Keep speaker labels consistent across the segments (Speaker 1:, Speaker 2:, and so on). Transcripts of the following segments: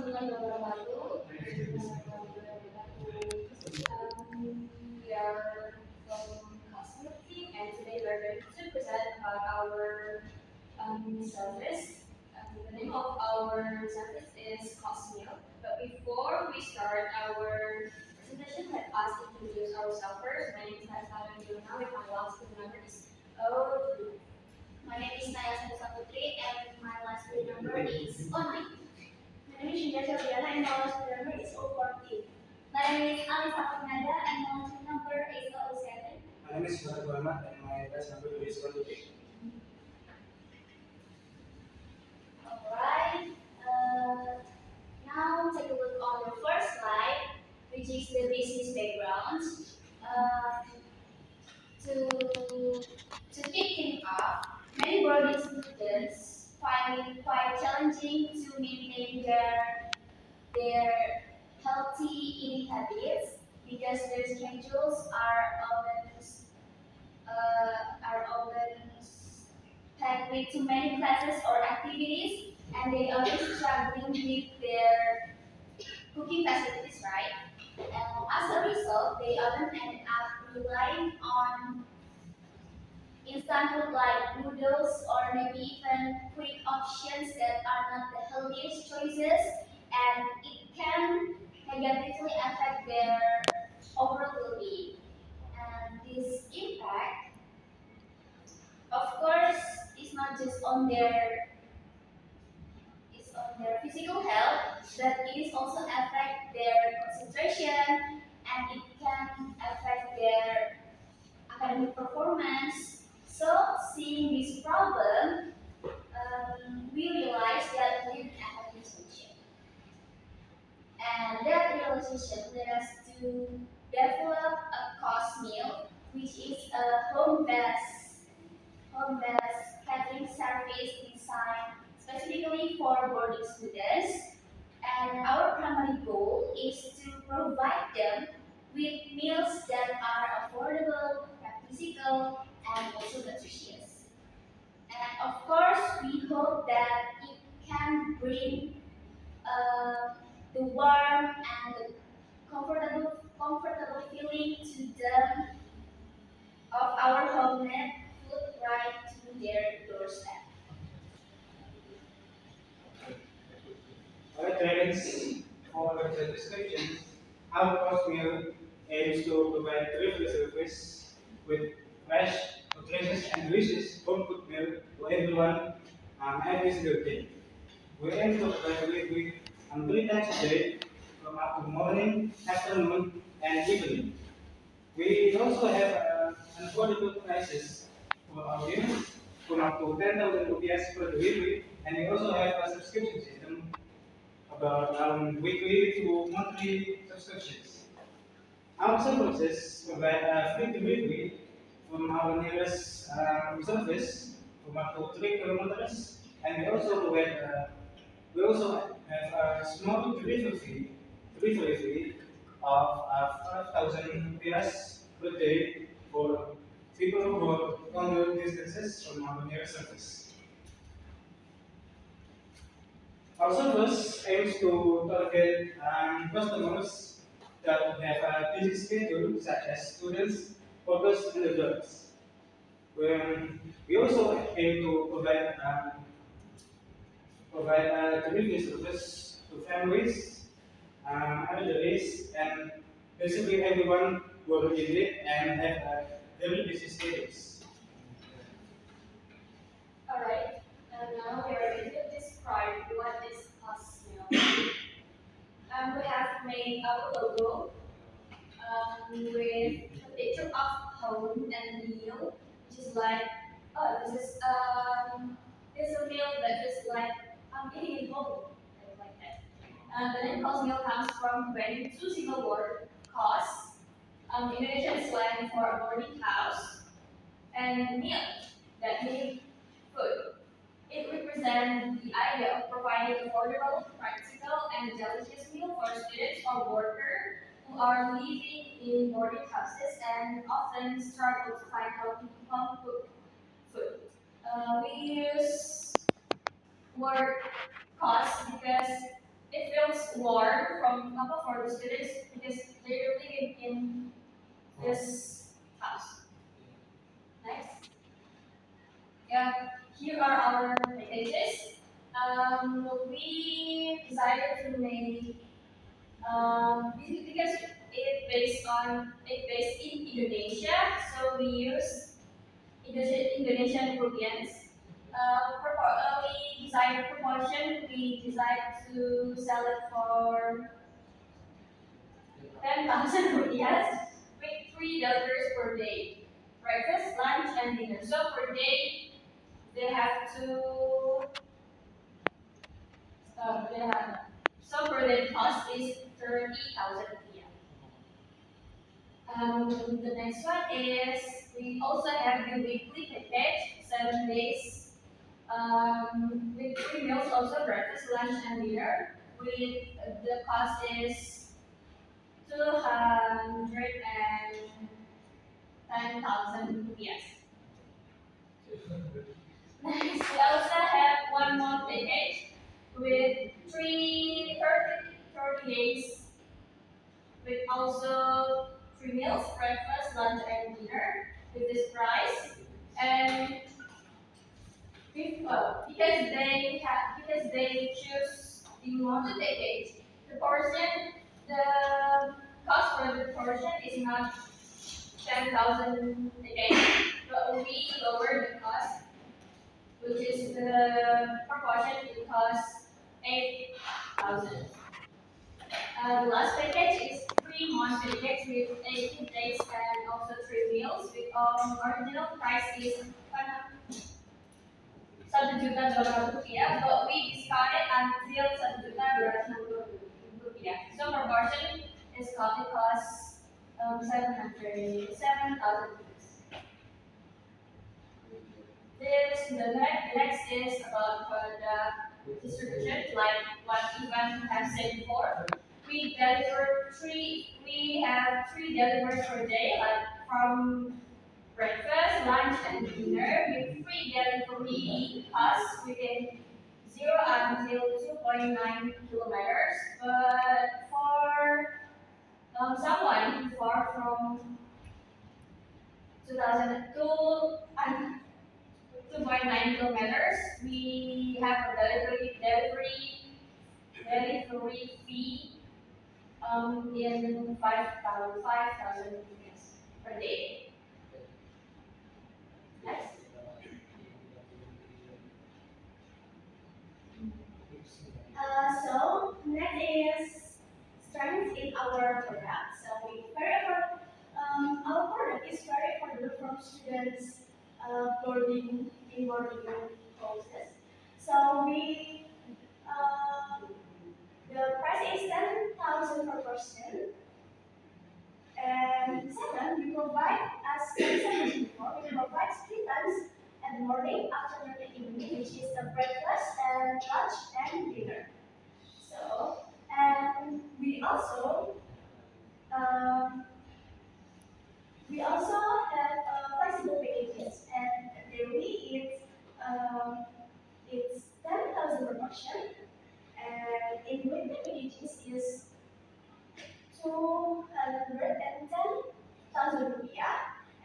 Speaker 1: warahmatullahi wabarakatuh. We are from Cosmetic, and today we are going to present about our service. The name of our service is Cosmeo. But before we start our presentation, let us introduce ourselves first. My name is Natalia Yuna with my last phone number is 02. My name is Naya Saputri and my last phone number is 09. My name is Shinda Sabriana and my last phone number is 014. My name is Alisa Fatnada and my last phone number is 07. My name is Muhammad Muhammad and my last number is 128. Alright, now take a look on the first slide, which is the business background. To kick things off, many boarding students find it quite challenging to maintain their healthy eating habits because their schedules are often packed with too many classes or activities, and they are struggling with their cooking facilities, right? And as a result, they often end up relying on instant food like noodles or maybe even quick options that are not the healthiest choices, and it can negatively affect their overall well-being. And this impact, of course, is not just on their physical health, but it is also affect their concentration, and it can affect their academic performance. So, seeing this problem, we realize that we need a happy solution. And that realization led us to develop a course meal, which is a home-based catering service designed specifically for boarding students. And our primary goal is to provide them with meals that are affordable, practical, and also nutritious. And of course, we hope that it can bring the warm and the comfortable feeling to them of our homemade food right to their doorstep.
Speaker 2: Alright, thanks for the description. Our course meal aims to provide delivery service with fresh, nutritious, and delicious home cooked meal to everyone every single day. We aim to provide delivery 3 times a day from up to morning, afternoon, and evening. We also have affordable prices for our units from up to 10,000 rupees per delivery, and we also have a subscription system about weekly to monthly subscriptions. Our services provide free delivery from our nearest service from up to 3 kilometers, and we also have a small delivery fee of 5,000 rupees per day for people who are longer distances from our nearest service. Our service aims to target customers that have a busy schedule, such as students, workers, and adults. We also aim to provide delivery service to families, elderly, and basically everyone who are in need and have very busy schedules.
Speaker 1: Alright, and now we are going to describe what is Cosmeo. We have made our logo with a picture of home and meal, which is like, oh, this is a meal that is like I'm eating at home, like that. The name Cosmeo comes from when two single word cos, Indonesian slang for a boarding house, and meal, that means food. It represents the idea of providing affordable, practical, and delicious meal for students or workers who are living in boarding houses and often struggle to find healthy home cooked food. We use word cost because it feels warm from for the students because they're living in this house. Next. Yeah, here are our packages. We decided to make because it based in Indonesia, so we use Indonesian rupiahs. We decided proportion. We decided to sell it for 10,000 rupiahs with three delivers per day, breakfast, lunch, and dinner. So per day they have to they have so per day cost is 30,000 rupiah. The next one is we also have the weekly package, 7 days, with three meals, also breakfast, lunch, and dinner. With the cost is 210,000 rupiah. Next, we also have 1 month package with 30 days, with also three meals, breakfast, lunch, and dinner with this price. And because they choose the monthly package, the cost for the portion is not 10,000 again, but we lower the cost, which is the proportion it costs 8,000. The last package is 3 month package with 18 days and also three meals. With original price is 1.2 juta but we discounted until 1.2 juta rupiah. So proportion is cost 7,000. The next is about the distribution, like what Ivan has said before. We have three deliveries per day, like from breakfast, lunch, and dinner with free delivery costs within 0 until 2.9 kilometers. But for someone far from 2002 and 2.9 kilometers, we have a delivery fee in 5,000 rupees per day. Next. So next is strength in our product. So our product is very affordable from students boarding courses. So uh, the price is 10,000 per person. And second, we provide, as I said before, we provide 3 times at the morning, afternoon, and evening, which is the breakfast and lunch and dinner. So, and um, we also have flexible packages, and daily it's 10,000 per portion, and in weekly packages is 210,000 rupiah,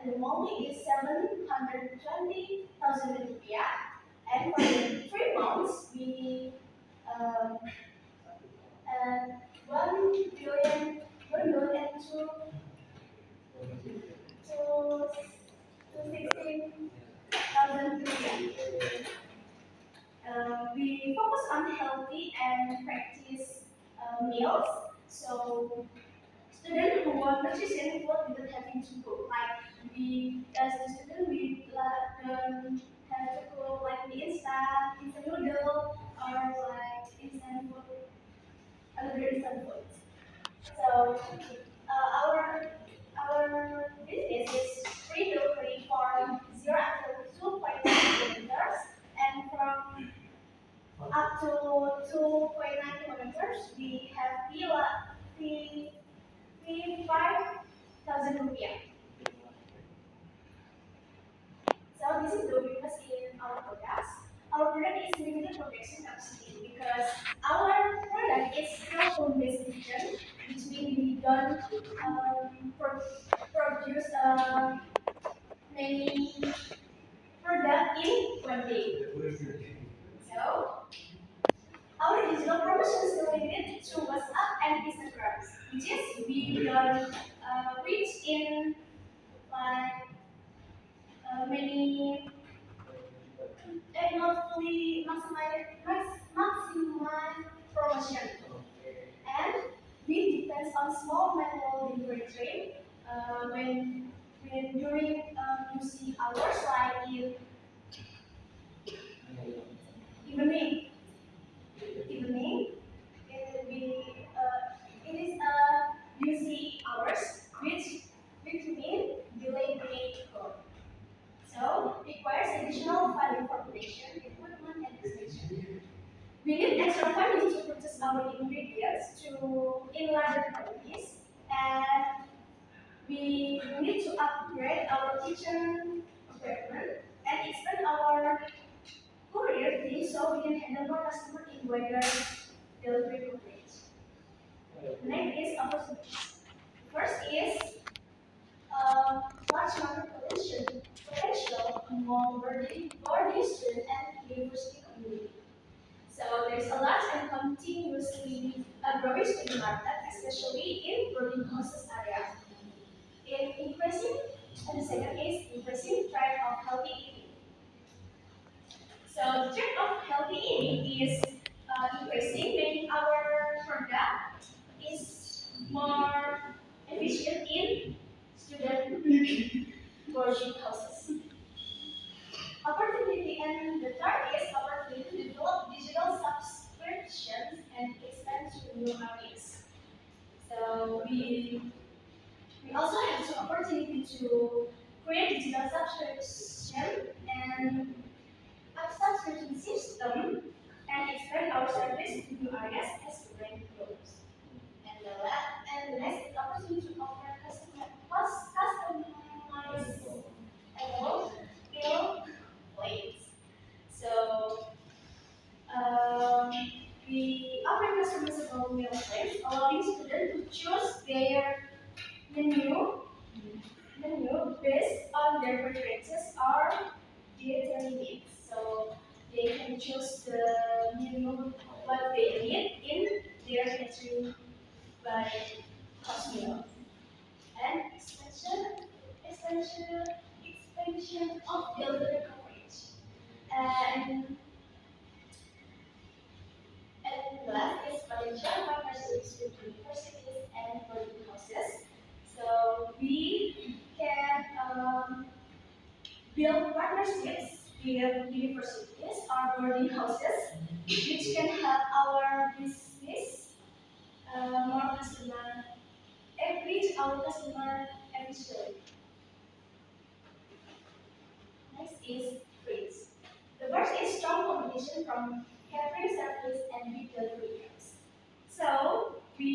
Speaker 1: and the monthly is 720,000 rupiah. And for the 3 months, we um, uh, 1 billion to 16,000 rupiah. We focus on healthy and practice meals. So students who want nutrition food without having to cook. Like we, as a student, we have to cook like the instant noodle, or like instant food, other instant foods. So our business is free delivery for 0 until 2.9 kilometers, and from up to 2.9 kilometers, we have fee 5,000 rupiah. So this is the weakness in our product. Our product is limited production capacity because our product is still Instagram, which is we don't reach in like many not fully maximize promotion. And we depends on small manual delivery train when during you see hours like in evening evening it will be it is a busy hours which mean delay being code. So requires additional funding for production, equipment and extension. We need extra funding to purchase our ingredients to in larger quantities, and we need to upgrade our kitchen equipment and expand our courier team so we can handle more customer in wider delivery coverage. Next is opportunities. First is large market potential among boarding student and university community. So there's a large and continuously growing student market, especially in boarding houses area. In increasing, and the second is increasing trend of healthy eating. So the trend of healthy eating is increasing, making our product is more efficient in student boarding houses. Opportunity, and the third is opportunity to develop digital subscriptions and expand to new areas. So we also have the opportunity to create digital subscription and a subscription system and expand our service to new areas as the brand grows. And the next is opportunity to offer customized meal plates. So um, we offer customizable meal plates, allowing students to choose their menu based on their preferences or dietary needs. So they can choose the menu what they need in their catering by cost meal. And expansion of delivery coverage. And last is potential partnerships with universities and boarding houses. So we can build partnerships with universities or boarding houses, which can help our business more customer, reach our customer efficiently. Next is rates. The first is strong competition from catering service and big delivery firms. So there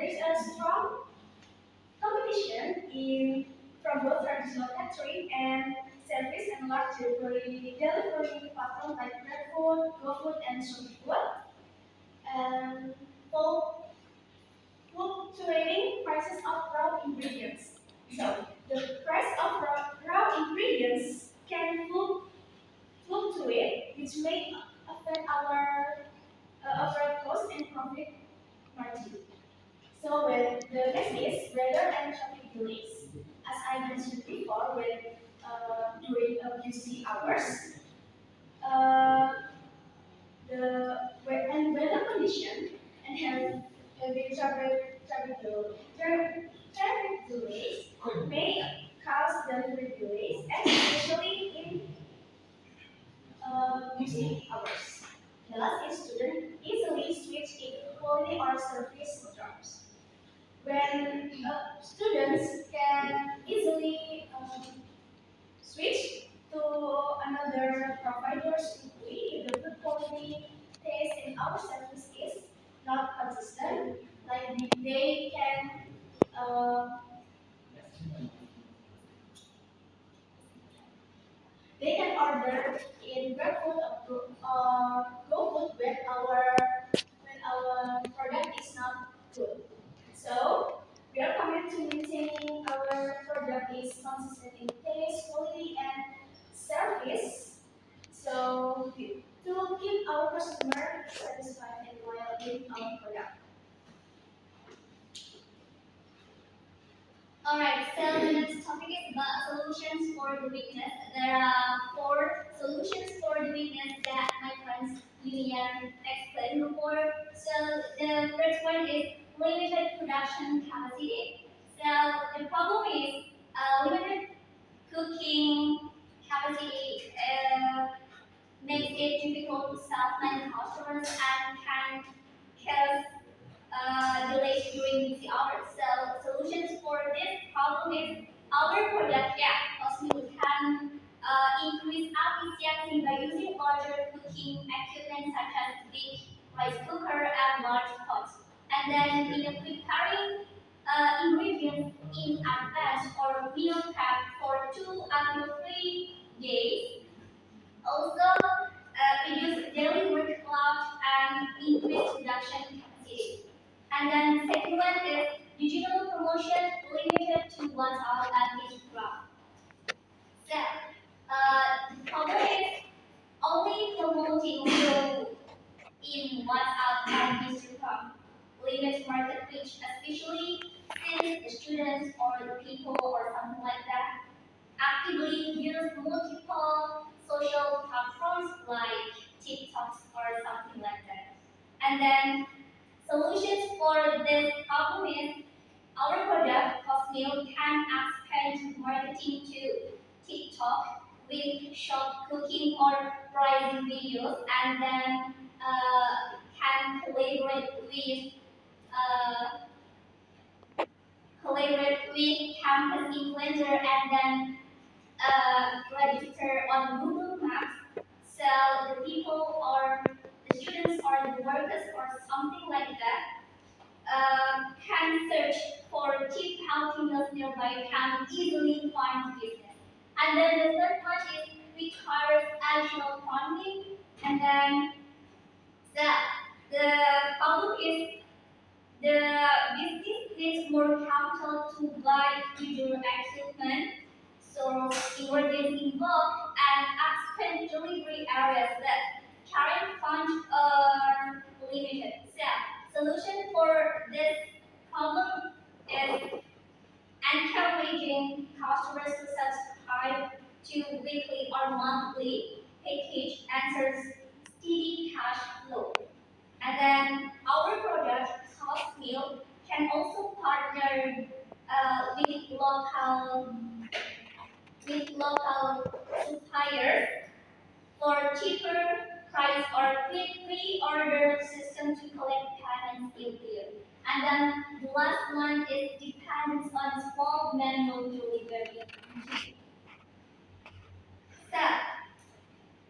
Speaker 1: is a strong competition in from both traditional catering and service and large delivery platforms like GrabFood, GoFood, and ShopeeFood. And fluctuating prices of raw ingredients. So the price of raw ingredients can fluctuate, which may affect our overall cost and profit margin. So the next is weather and traffic delays. As I mentioned before, during busy hours, uh, and weather condition and have heavy traffic delays may cause delivery delays, especially in busy hours. The last is student easily switch if quality or service drops. When students can easily switch to another provider's quickly if the food quality taste in our service is not consistent, like they can uh, they can order in GrabFood or GoFood when our product is not good. So we are committed to maintaining our product is consistent in taste, quality, and service. So to keep our customer satisfied and loyal with our product. Alright, so the next topic is about solutions for the weakness. There are four solutions for the weakness that my friends Yulian explained before. So the first one is limited production capacity. So the problem is limited cooking capacity makes it difficult to supplement customers and can cause delays during busy hours. So solutions for this problem is our product Cosmo can increase efficiency by using larger cooking equipment such as big rice cooker and large pots. And then in the preparing ingredients in advance or meal prep for 2 up to 3 days. Also, reduce daily workload and increase production capacity. And then second one is digital promotion limited to WhatsApp and Instagram. So, the problem is only promoting you in WhatsApp and Instagram limits market reach, especially since the students or the people or something like that actively use multiple social platforms like TikToks or something like that. And then solutions for this problem is our product Cosmeal can expand marketing to TikTok with short cooking or pricing videos and then can uh, collaborate with campus influencer and then register on Google Maps. So the people or the students or the workers or something like that can search for cheap healthy meals nearby can easily find business. And then the third one is requires additional funding. And then the problem is the business needs more capital to buy user equipment, so ingredients involved and expand delivery areas that current funds are limited. So, solution for this problem is encouraging customers to subscribe to weekly or monthly package answers steady cash flow. And then our product, Soft Meal, can also partner with local suppliers for cheaper price or quick pre-order system to collect payments easier. And then the last one is dependence on small manual delivery. So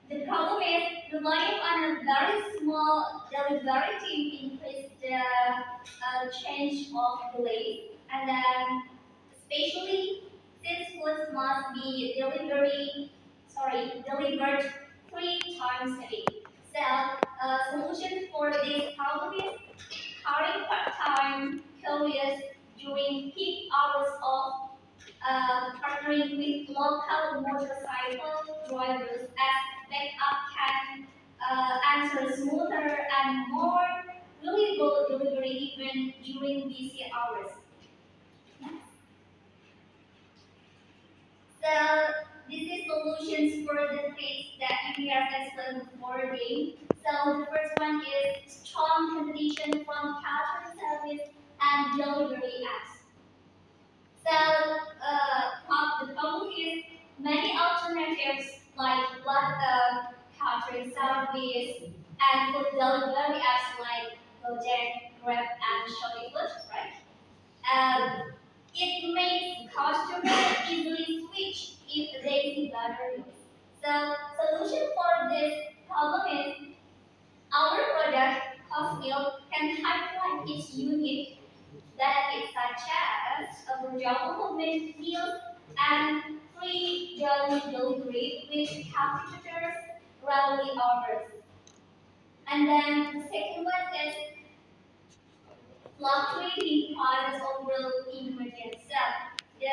Speaker 1: the problem is relying on a very small delivery team increase the change of delay, and then especially since foods must be delivered 3 times a day. So, solution for this problem is hiring part-time couriers during peak hours of partnering with local motorcycle drivers as backup can answer smoother and more reliable delivery even during busy hours. So this is solutions for the things that we have explained before again. So the first one is strong competition from catering service and delivery apps. So the problem is many alternatives like catering service and food delivery apps like Gojek, Grab, and Shopee Food, right? Um, it makes customers easily switch if they see better deals. So solution for this problem is our product Costmeal can highlight its unique benefits such as affordable homemade meals and free daily delivery with competitors rarely offers. And then the second one is fluctuating prices of raw ingredients. So the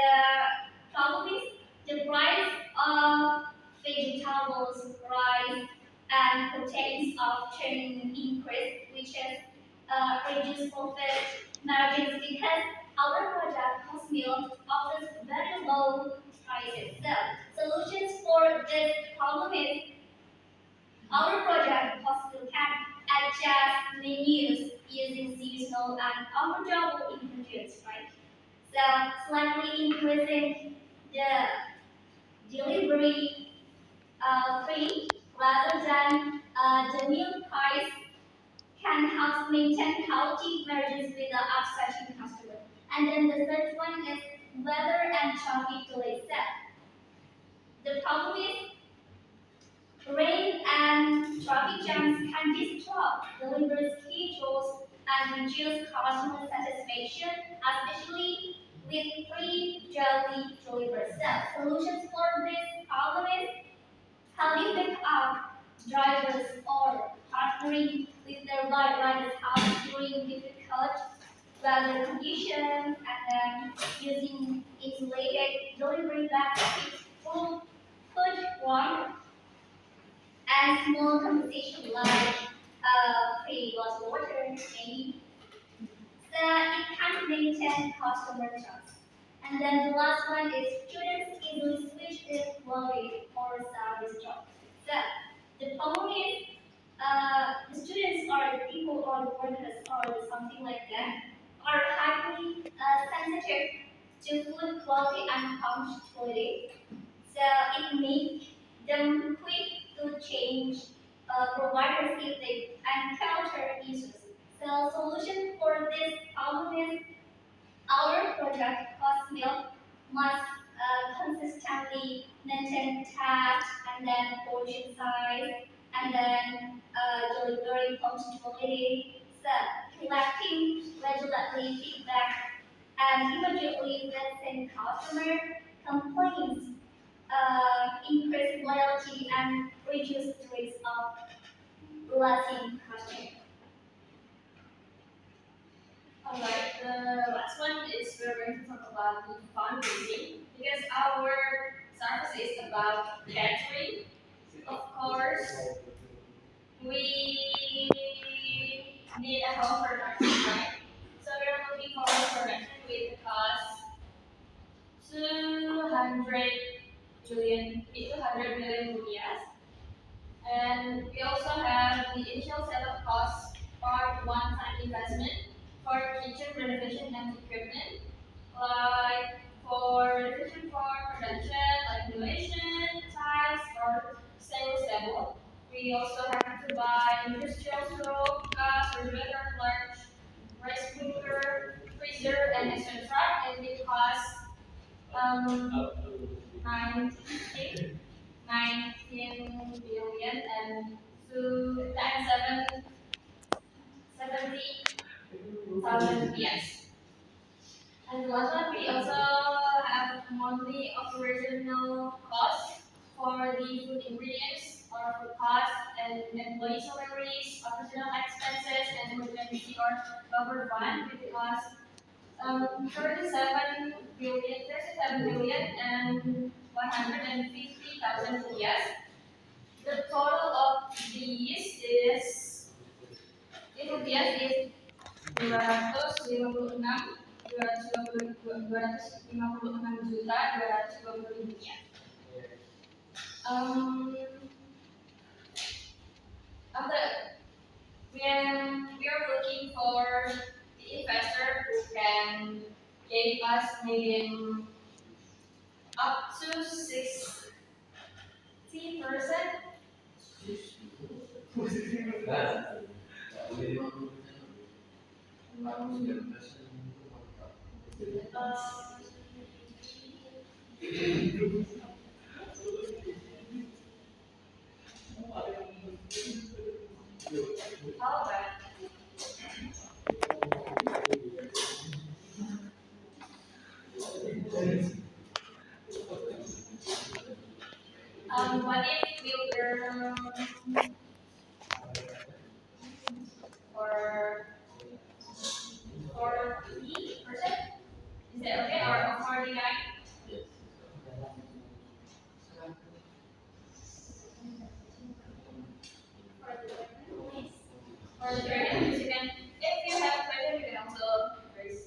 Speaker 1: problem is the price of vegetables, rice, and proteins often increase, which is reduce profit margins because our project Cosmil offers very low prices. So, solutions for this problem is our project Cosmil can adjust menus using seasonal and affordable ingredients, right? So, slightly increasing the delivery fee rather than the new price can help maintain healthy margins without upsetting customers. And then the third one is weather and traffic delays. The problem is rain and traffic jams can disrupt delivery schedules and reduce customer satisfaction, especially with free daily delivery. So solutions for this problem is having backup drivers or partnering with their riders out during difficult weather conditions and then using insulated delivery bags to keep food warm and small compensation like free bottled water maybe so it can maintain customer trust. And then the last one is students easily switch their quality or service job. So the problem is the students or the people or the workers or something like that are highly sensitive to food quality and punctuality. So it makes them quick to change providers if they encounter issues. So solution for this problem is our project Cosmil must consistently maintain task and then portion size and then delivery punctuality, so collecting regularly feedback and immediately addressing customer complaints, increase loyalty and reduce the risk of losing customers. Alright, the last one is we're going to talk about the fundraising because our service is about catering. Of course, we need a home production, right? So we're looking for a production with cost 200 200 million rupiah. And we also have the initial setup cost for one-time investment for kitchen renovation and equipment, like for renovation for production, like innovation, tiles, or stainless steel. We also have to buy industrial stove, gas, refrigerator, large rice cooker, freezer, and etc. And it costs 19 billion and to and 70,000 yes. And the last one, we also have monthly operational costs for the food ingredients or food costs and employee salaries, operational expenses, and emergency or buffer fund with cost 37 billion and 150,000 rupiah. The total of these is in rupiah is 256 256 rupiah. After when we are looking for the investor who can give us maybe up to 60%. How about what if we earn for 40%? Is that okay? Or 49? For the training, you can, if you have a question, you can also raise.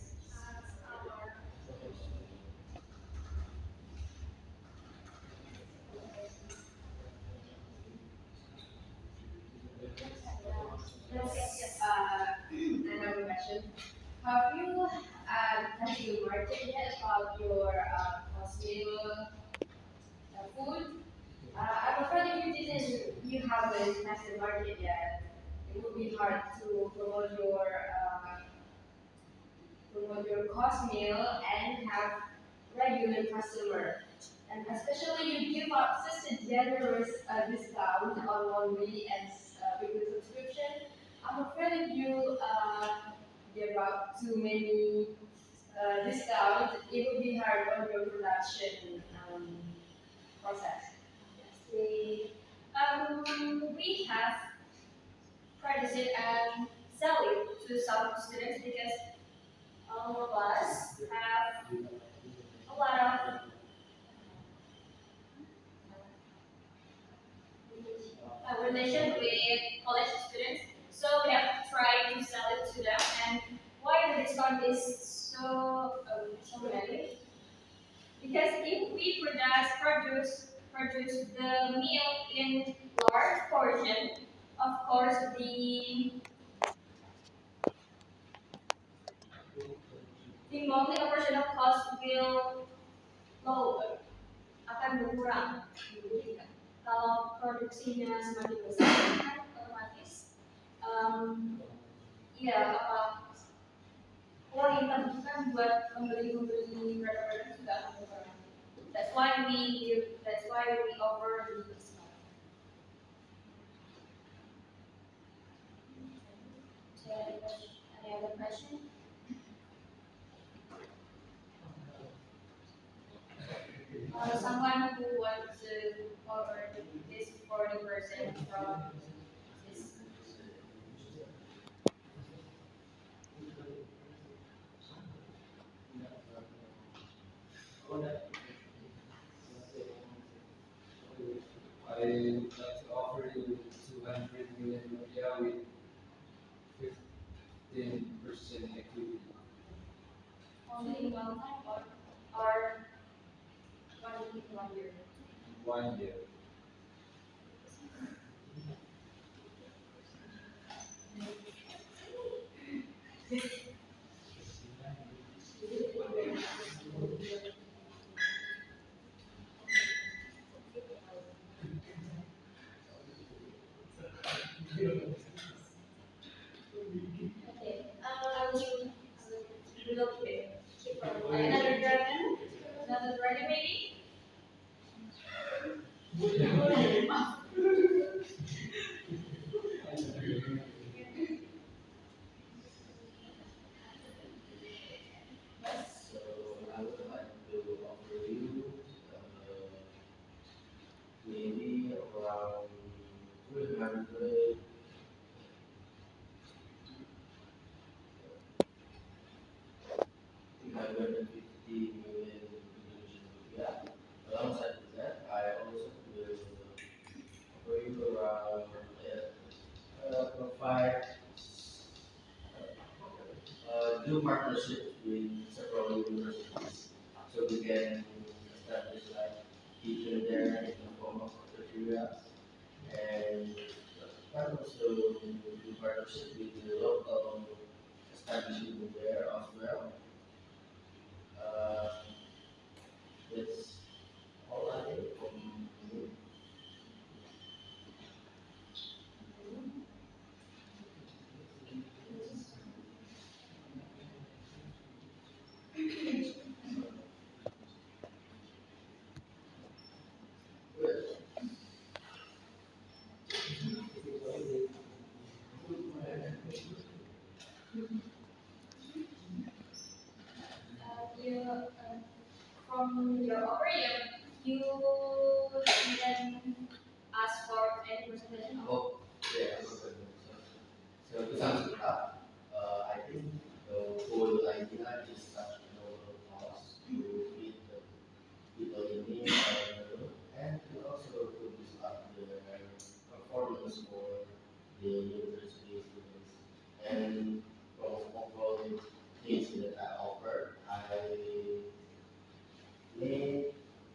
Speaker 1: Have you have you market yet about your meal food? I'm afraid if you haven't tested market yet, it would be hard to promote your course meal and have regular customer. And especially you give out such a generous discount on one week and weekly subscription. I'm afraid if you give out too many discounts, it will be hard on your production process. Yes, we have purchased it and sell it to some students because all of us have a lot of relation with college students. So we have tried to sell it to them. And why the discount is so many? Because if we produce the meal in large portion, of course the monthly operational cost will low akan berkurang. Jadi, kalau produksinya semakin besar, kan otomatis ya apa uang yang terbuka buat membeli produk-produk juga akan berkurang. That's why we offer the discount. So, any other question? Someone who wants to cover this 40% from this.
Speaker 3: I would like to offer you 200 million rupiah with 15% equity.
Speaker 1: Only in one time or 1 year?
Speaker 3: 1 year.
Speaker 1: Okay. I will keep another dragon. Another dragon maybe?
Speaker 4: So I would like to offer you maybe around 300, 350 million Indonesian rupiah. Alongside with that, I also will offer you around provide do partnerships with several universities so we can establish like teacher there in the form of cafeteria and also do partnership with the local establishment there as well. Uh, that's all I think from me.
Speaker 1: You from your operator, you didn't ask for any presentation.
Speaker 4: Oh, yeah. So to sum it up, I think the whole idea is such a lower cost to meet the people in need and to also to boost up the performance for the university students. And from overall things that I offer, I may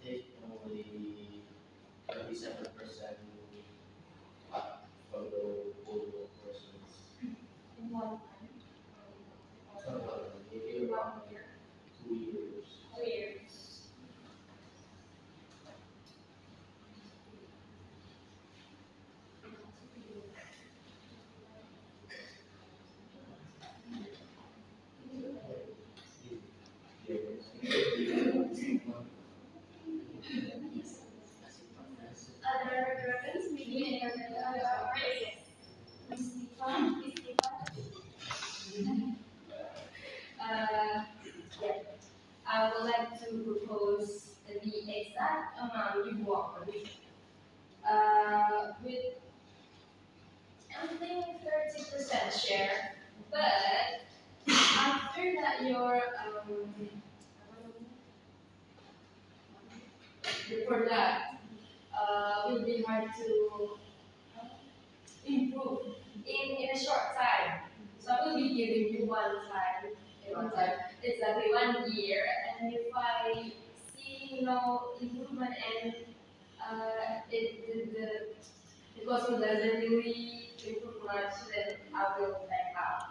Speaker 4: take only 37% from the whole persons.
Speaker 1: In one
Speaker 4: So
Speaker 1: share. But after that, before that, will be hard to improve in a short time. So I will be giving you one time, exactly 1 year. And if I see no improvement and the gospel doesn't really improve much, then I will back out.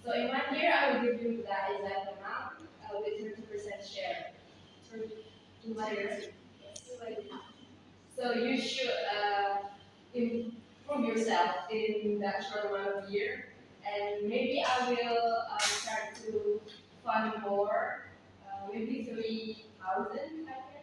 Speaker 1: So in 1 year, I will give you that exact amount with 30% share. 30%. So you should improve yourself in that short amount of year, and maybe I will start to fund more, maybe 3,000. I think.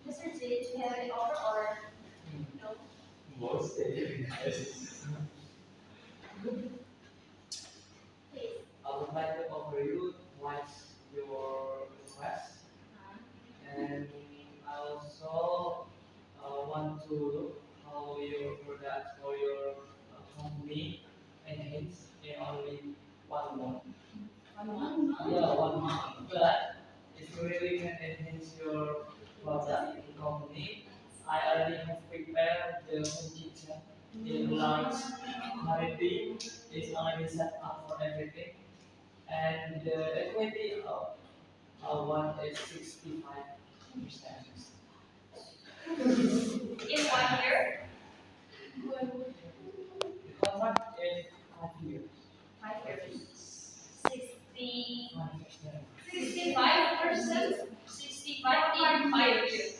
Speaker 1: Mr. J, do you have any offer or no?
Speaker 3: Most
Speaker 1: Please.
Speaker 3: I would like to offer you twice your request, and I also want to look how your product or your company enhance in only 1 month.
Speaker 1: 1 month?
Speaker 3: Yeah, 1 month. But if you really can enhance your product in company, I already have prepared the home kitchen in large quality. It's already set up for everything. And the equity of one is 65%.
Speaker 1: In 1 year?
Speaker 3: The contract is 5 years.
Speaker 1: 5 years. 60,
Speaker 3: 5%.
Speaker 1: 65%? 65 in 5 years.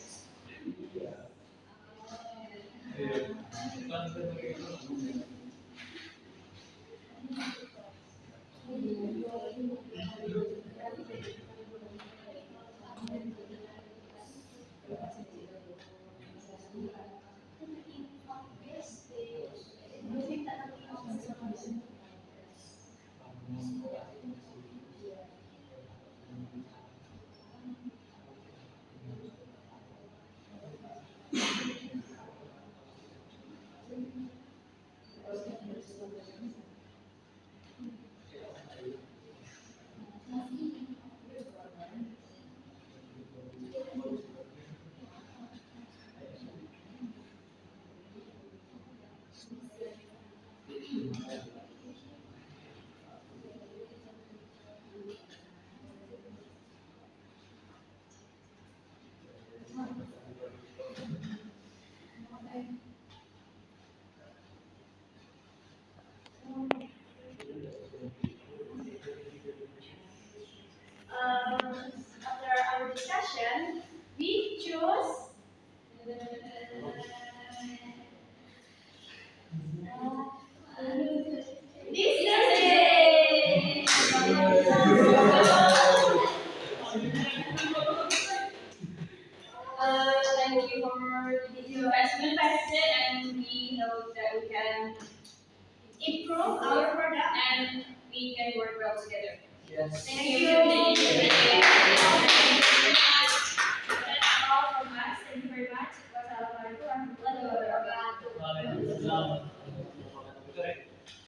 Speaker 1: After our discussion, we chose this Thursday. Thank you for this investment, and we hope that we can improve our product and we can work well together.
Speaker 3: Yes.
Speaker 1: Thank you.